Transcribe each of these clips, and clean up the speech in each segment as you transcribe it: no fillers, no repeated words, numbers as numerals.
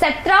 17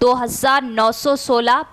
2916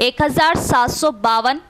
1752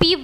P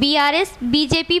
BRS BJP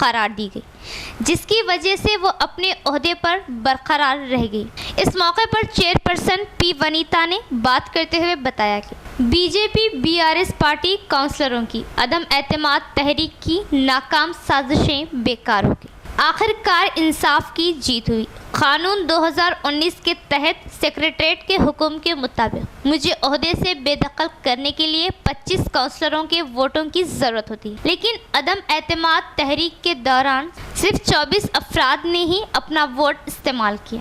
قرار دی گئی، جس کی وجہ سے وہ اپنے عہدے پر برقرار رہ گئی۔ اس موقع پر چیئرپرسن پی ونیتا نے بات کرتے ہوئے بتایا کہ بی جے پی BRS پارٹی کونسلروں کی عدم اعتماد تحریک کی ناکام سازشیں بیکار ہو گئی۔ آخر کار انصاف کی جیت ہوئی۔ قانون 2019 کے تحت سیکریٹریٹ کے حکم کے مطابق مجھے عہدے سے بے دخل کرنے کے لیے 25 کونسلروں کے ووٹوں کی ضرورت ہوتی ہے، لیکن عدم اعتماد تحریک کے دوران صرف 24 افراد نے ہی اپنا ووٹ استعمال کیا،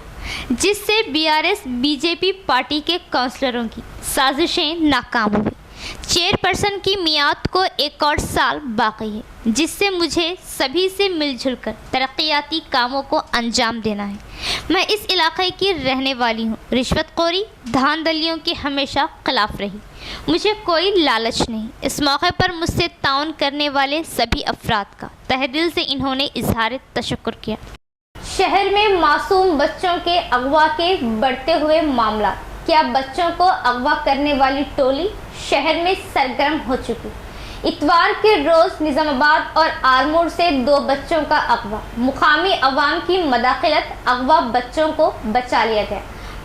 جس سے BRS BJP پارٹی کے کونسلروں کی سازشیں ناکام ہوئی۔ چیئرپرسن کی میعاد کو ایک اور سال باقی ہے، جس سے مجھے سبھی سے مل جل کر ترقیاتی کاموں کو انجام دینا ہے۔ میں اس علاقے کی رہنے والی ہوں۔ رشوت خوری، دھاندلیوں کے ہمیشہ خلاف رہی، مجھے کوئی لالچ نہیں۔ اس موقع پر مجھ سے تعاون کرنے والے سبھی افراد کا تہہ دل سے انہوں نے اظہار تشکر کیا۔ شہر میں معصوم بچوں کے اغوا کے بڑھتے ہوئے معاملات۔ کیا بچوں کو اغوا کرنے والی ٹولی شہر میں سرگرم ہو چکی؟ اتوار کے روز نظام آباد اور آرمور سے 2 بچوں کا اغوا، مقامی عوام کی مداخلت، اغوا بچوں کو بچا لیا گیا۔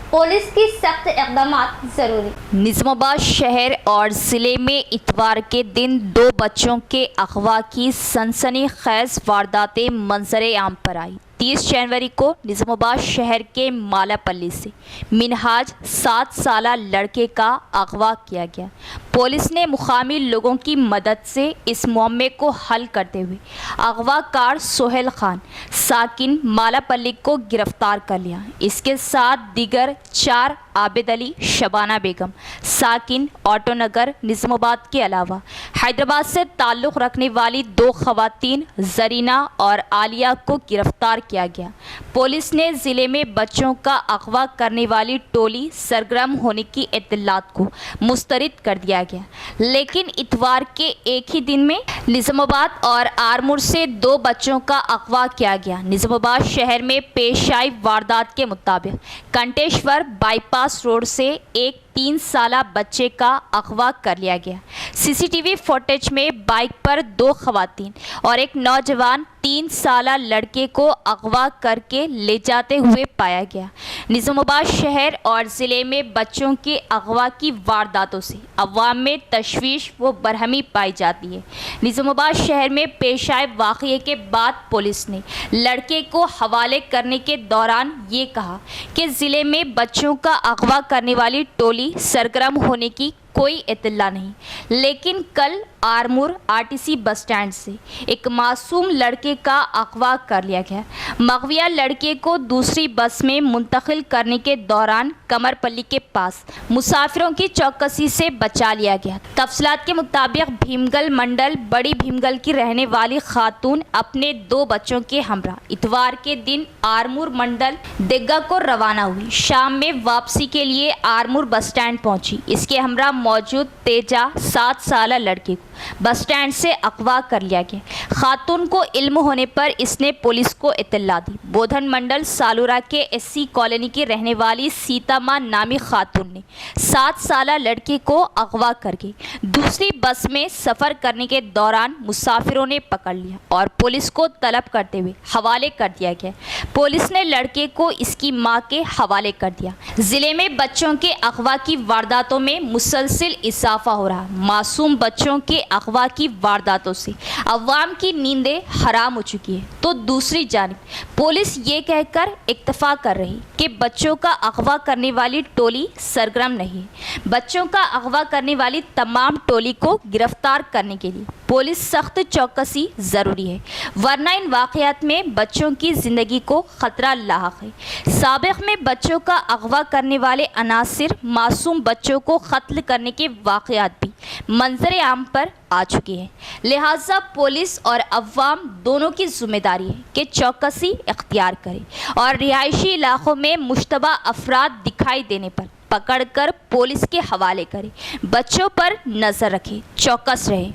پولیس کی سخت اقدامات ضروری۔ نظام آباد شہر اور ضلع میں اتوار کے دن 2 بچوں کے اغوا کی سنسنی خیز وارداتیں منظر عام پر آئی۔ 30 جنوری کو نظام آباد شہر کے مالا پلی سے منہاج 7 سالہ لڑکے کا اغوا کیا گیا۔ پولیس نے مقامی لوگوں کی مدد سے اس معاملے کو حل کرتے ہوئے اغوا کار سہیل خان ساکن مالا پلی کو گرفتار کر لیا۔ اس کے ساتھ دیگر 4 عابد علی، شبانہ بیگم ساکن آٹو نگر نظام آباد کے علاوہ حیدرآباد سے تعلق رکھنے والی 2 خواتین زرینہ اور عالیہ کو گرفتار کیا گیا۔ پولیس نے ضلع میں بچوں کا اغوا کرنے والی ٹولی سرگرم ہونے کی اطلاعات کو مسترد کر دیا گیا، لیکن اتوار کے ایک ہی دن میں نظام آباد اور آرمور سے 2 بچوں کا اغوا کیا گیا۔ نظام آباد شہر میں پیش آئی واردات کے مطابق کنٹیشور بائی پاس روڈ سے ایک 3 سالہ بچے کا اغوا کر لیا گیا۔ CCTV فوٹیج میں بائک پر 2 خواتین اور ایک نوجوان 3 سالہ لڑکے کو اغوا کر کے لے جاتے ہوئے پایا گیا۔ نظام آباد شہر اور ضلع میں بچوں کے اغوا کی وارداتوں سے عوام میں تشویش و برہمی پائی جاتی ہے۔ نظام آباد شہر میں پیش آئے واقعے کے بعد پولیس نے لڑکے کو حوالے کرنے کے دوران یہ کہا کہ ضلع میں بچوں کا اغوا کرنے والی ٹولی سرگرم ہونے کی کوئی اطلاع نہیں، لیکن کل آرمور RTC بس اسٹینڈ سے ایک معصوم لڑکے کا اغوا کر لیا گیا۔ مغویہ لڑکے کو دوسری بس میں منتقل کرنے کے دوران کمر پلی کے پاس مسافروں کی چوکسی سے بچا لیا گیا۔ تفصیلات کے مطابق بھیمگل منڈل بڑی بھیمگل کی رہنے والی خاتون اپنے 2 بچوں کے ہمراہ اتوار کے دن آرمور منڈل دگا کو روانہ ہوئی۔ شام میں واپسی کے لیے آرمور بس اسٹینڈ پہنچی۔ اس کے ہمراہ موجود تیجا 7 سالہ لڑکے کو بس اسٹینڈ سے اغوا کر لیا گیا۔ خاتون کو علم ہونے پر اس نے پولیس کو اطلاع دی۔ بودھن منڈل سالورا کے SC کالونی کی رہنے والی سیتا ماں نامی خاتون نے 7 سالہ لڑکے کو اغوا کر کے دوسری بس میں سفر کرنے کے دوران مسافروں نے پکڑ لیا اور پولیس کو طلب کرتے ہوئے حوالے کر دیا گیا۔ پولیس نے لڑکے کو اس کی ماں کے حوالے کر دیا۔ ضلع میں بچوں کے اغوا کی وارداتوں میں مسلسل اضافہ ہو رہا۔ معصوم بچوں کے اغوا کی وارداتوں سے عوام کی نیندیں حرام ہو چکی ہے، تو دوسری جانب پولیس یہ کہہ کر اکتفا کر رہی کہ بچوں کا اغوا کرنے والی ٹولی سرگرم نہیں ہے۔ بچوں کا اغوا کرنے والی تمام ٹولی کو گرفتار کرنے کے لیے پولیس سخت چوکسی ضروری ہے، ورنہ ان واقعات میں بچوں کی زندگی کو خطرہ لاحق ہے۔ سابق میں بچوں کا اغوا کرنے والے عناصر معصوم بچوں کو قتل کرنے کے واقعات بھی منظر عام پر آ چکے ہیں، لہٰذا پولیس اور عوام دونوں کی ذمہ داری ہے کہ چوکسی اختیار کرے اور رہائشی علاقوں میں مشتبہ افراد دکھائی دینے پر پکڑ کر پولیس کے حوالے کرے، بچوں پر نظر رکھے، چوکس رہے۔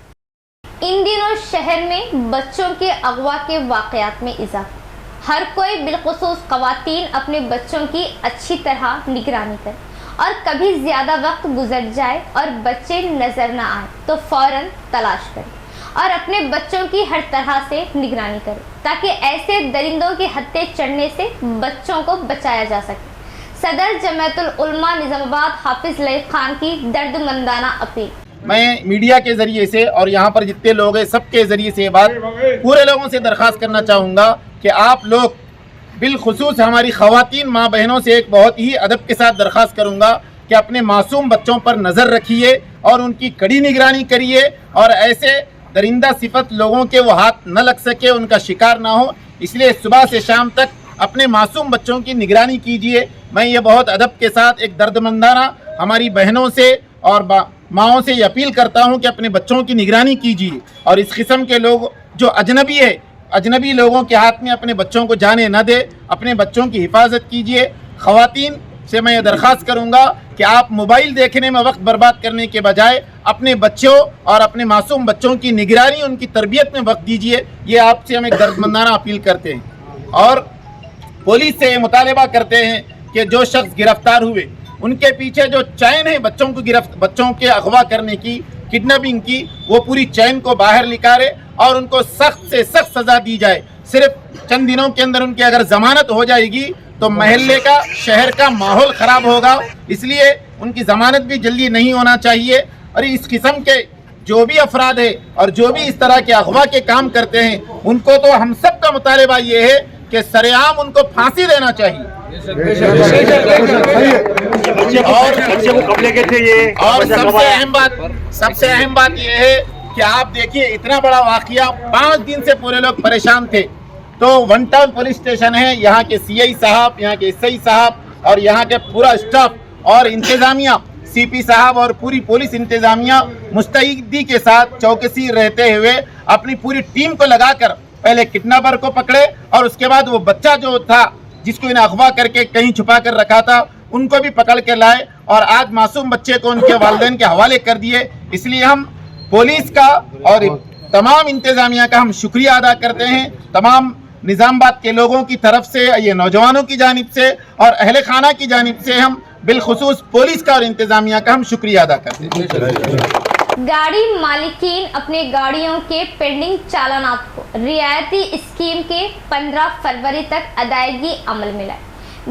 ان دنوں شہر میں بچوں کے اغوا کے واقعات میں اضافہ۔ ہر کوئی بالخصوص خواتین اپنے بچوں کی اچھی طرح نگرانی کرے، اور کبھی زیادہ وقت گزر جائے اور بچے نظر نہ آئے تو فوراً تلاش کرے اور اپنے بچوں کی ہر طرح سے نگرانی کرے تاکہ ایسے درندوں کے ہتھے چڑھنے سے بچوں کو بچایا جا سکے۔ صدر جمعیت العلماء نظام آباد حافظ لطیف خان کی درد مندانہ اپیل۔ میں میڈیا کے ذریعے سے اور یہاں پر جتنے لوگ ہیں سب کے ذریعے سے یہ بات پورے لوگوں سے درخواست کرنا چاہوں گا کہ آپ لوگ بالخصوص ہماری خواتین ماں بہنوں سے ایک بہت ہی ادب کے ساتھ درخواست کروں گا کہ اپنے معصوم بچوں پر نظر رکھیے اور ان کی کڑی نگرانی کریے اور ایسے درندہ صفت لوگوں کے وہ ہاتھ نہ لگ سکے، ان کا شکار نہ ہو، اس لیے صبح سے شام تک اپنے معصوم بچوں کی نگرانی کیجیے۔ میں یہ بہت ادب کے ساتھ ایک درد مندانہ ہماری بہنوں سے اور ماؤں سے یہ اپیل کرتا ہوں کہ اپنے بچوں کی نگرانی کیجیے اور اس قسم کے لوگ جو اجنبی ہے، اجنبی لوگوں کے ہاتھ میں اپنے بچوں کو جانے نہ دے، اپنے بچوں کی حفاظت کیجیے۔ خواتین سے میں یہ درخواست کروں گا کہ آپ موبائل دیکھنے میں وقت برباد کرنے کے بجائے اپنے بچوں اور اپنے معصوم بچوں کی نگرانی، ان کی تربیت میں وقت دیجیے۔ یہ آپ سے ہم ایک درد مندانہ اپیل کرتے ہیں اور پولیس سے یہ مطالبہ کرتے ہیں کہ جو شخص گرفتار ہوئے ان کے پیچھے جو چین ہے بچوں کے اغوا کرنے کی، کڈنیپنگ کی، وہ پوری چین کو باہر نکالے اور ان کو سخت سے سخت سزا دی جائے۔ صرف چند دنوں کے اندر ان کی اگر ضمانت ہو جائے گی تو محلے کا، شہر کا ماحول خراب ہوگا، اس لیے ان کی ضمانت بھی جلدی نہیں ہونا چاہیے۔ اور اس قسم کے جو بھی افراد ہیں اور جو بھی اس طرح کے اغوا کے کام کرتے ہیں ان کو تو ہم سب کا مطالبہ یہ ہے کہ سر عام ان کو پھانسی دینا چاہیے۔ اور سب سے اہم بات یہ ہے کہ آپ دیکھیے اتنا بڑا واقعہ، 5 دن سے پورے لوگ پریشان تھے، تو ون ٹاؤن پولیس اسٹیشن ہے، یہاں کے سی آئی صاحب، یہاں کے ایس آئی صاحب اور یہاں کے پورا اسٹاف اور انتظامیہ، سی پی صاحب اور پوری پولیس انتظامیہ مستعدی کے ساتھ چوکسی رہتے ہوئے اپنی پوری ٹیم کو لگا کر پہلے کڈنیپر کو پکڑے اور اس کے بعد وہ بچہ جو تھا جس کو انہیں اغوا کر کے کہیں چھپا کر رکھا تھا ان کو بھی پکڑ کے لائے اور آج معصوم بچے کو ان کے والدین کے حوالے کر دیے۔ اس لیے ہم پولیس کا اور تمام انتظامیہ کا ہم شکریہ ادا کرتے ہیں، تمام نظام آباد کے لوگوں کی طرف سے، یہ نوجوانوں کی جانب سے اور اہل خانہ کی جانب سے ہم بالخصوص پولیس کا اور انتظامیہ کا ہم شکریہ ادا کرتے ہیں۔ گاڑی مالکین اپنے گاڑیوں کے پینڈنگ چالانات کو رعایتی اسکیم کے 15 فروری تک ادائیگی عمل میں لائے۔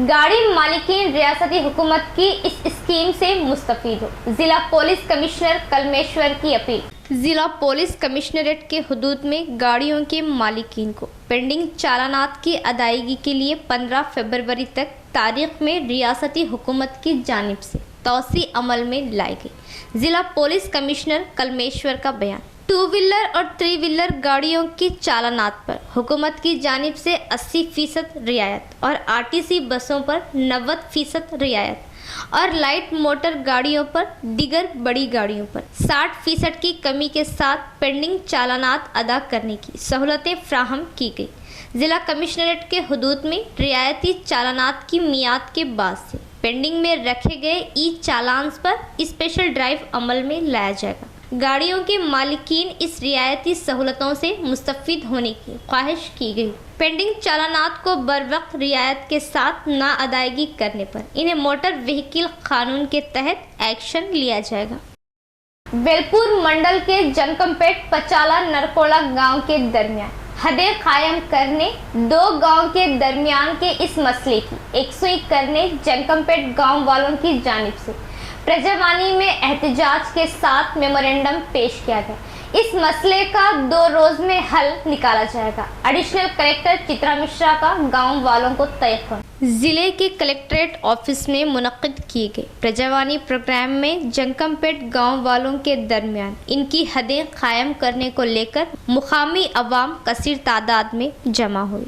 گاڑی مالکین ریاستی حکومت کی اس اسکیم سے مستفید ہو۔ ضلع پولیس کمشنر کلمیشور کی اپیل۔ ضلع پولیس کمشنریٹ کے حدود میں گاڑیوں کے مالکین کو پینڈنگ چالانات کی ادائیگی کے لیے 15 فروری تک تاریخ میں ریاستی حکومت کی جانب سے توسیع عمل میں لائی گئی۔ ضلع پولیس کمشنر کلمیشور کا بیان۔ 2 ویلر اور 3 ویلر گاڑیوں کی چالانات پر حکومت کی جانب سے 80% رعایت اور RTC بسوں پر 90% رعایت اور لائٹ موٹر گاڑیوں پر دیگر بڑی گاڑیوں پر 60% کی کمی کے ساتھ پینڈنگ چالانات ادا کرنے کی سہولتیں فراہم کی گئی۔ ضلع کمشنریٹ کے حدود میں رعایتی چالانات کی میعاد کے بعد سے پینڈنگ میں رکھے گئے ای چالانز پر اسپیشل ڈرائیو عمل میں لایا جائے گا۔ گاڑیوں کے مالکین اس رعایتی سہولتوں سے مستفید ہونے کی خواہش کی گئی۔ پینڈنگ چالانات کو بروقت رعایت کے ساتھ نہ ادائیگی کرنے پر انہیں موٹر وہیکل قانون کے تحت ایکشن لیا جائے گا۔ بیلپور منڈل کے جنکمپیٹ پچالا نرکولا گاؤں کے درمیان حدیں قائم کرنے، 2 گاؤں کے درمیان کے اس مسئلے کی یکسوئی کرنے جنکمپیٹ گاؤں والوں کی جانب سے پرجاوانی میں احتجاج کے ساتھ میمورنڈم پیش کیا گیا۔ اس مسئلے کا 2 روز میں حل نکالا جائے گا۔ ایڈیشنل کلکٹر چترا مشرا کا گاؤں والوں کو تیقن۔ ضلع کے کلکٹریٹ آفس میں منعقد کیے گئے پرجاوانی پروگرام میں جنکمپیٹ گاؤں والوں کے درمیان ان کی حدیں قائم کرنے کو لے کر مقامی عوام کثیر تعداد میں جمع ہوئی۔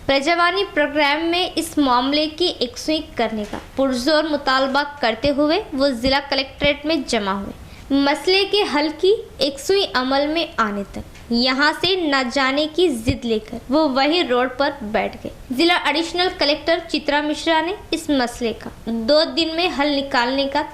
پرجاوانی پروگرام میں اس معاملے کی یکسوئی کرنے کا پرزور مطالبہ کرتے ہوئے وہ ضلع کلکٹریٹ میں جمع ہوئے۔ مسئلے کے حل کی یکسوئی عمل میں آنے تک یہاں سے نہ جانے کی ضد لے کر وہ وہی روڈ پر بیٹھ گئے۔ ضلع ایڈیشنل کلکٹر چترا مشرا نے اس مسئلے کا 2 دن میں حل نکالنے کا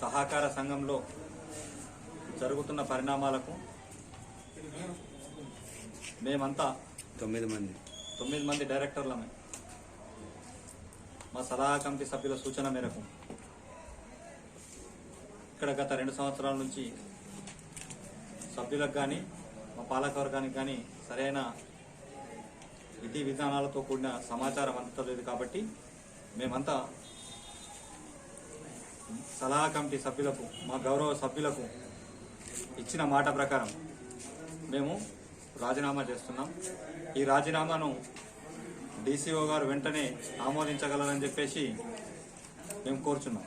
సహకార సంఘంలో జరుగుతున్న పరిణామాలకు మేమంతా 9 మంది డైరెక్టర్లమే మా సలహా కమిటీ సభ్యుల సూచన మేరకు ఇక్కడ గత 2 సంవత్సరాల నుంచి సభ్యులకు కానీ మా పాలకవర్గానికి కానీ సరైన విధి విధానాలతో కూడిన సమాచారం అందలేదు కాబట్టి మేమంతా సలహా కమిటీ సభ్యులకు మా గౌరవ సభ్యులకు ఇచ్చిన మాట ప్రకారం మేము రాజీనామా చేస్తున్నాం। ఈ రాజీనామాను DCO గారు వెంటనే ఆమోదించగలరని చెప్పేసి మేము కోరుచున్నాం।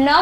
9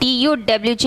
TUWJ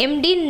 MD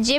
J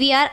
VR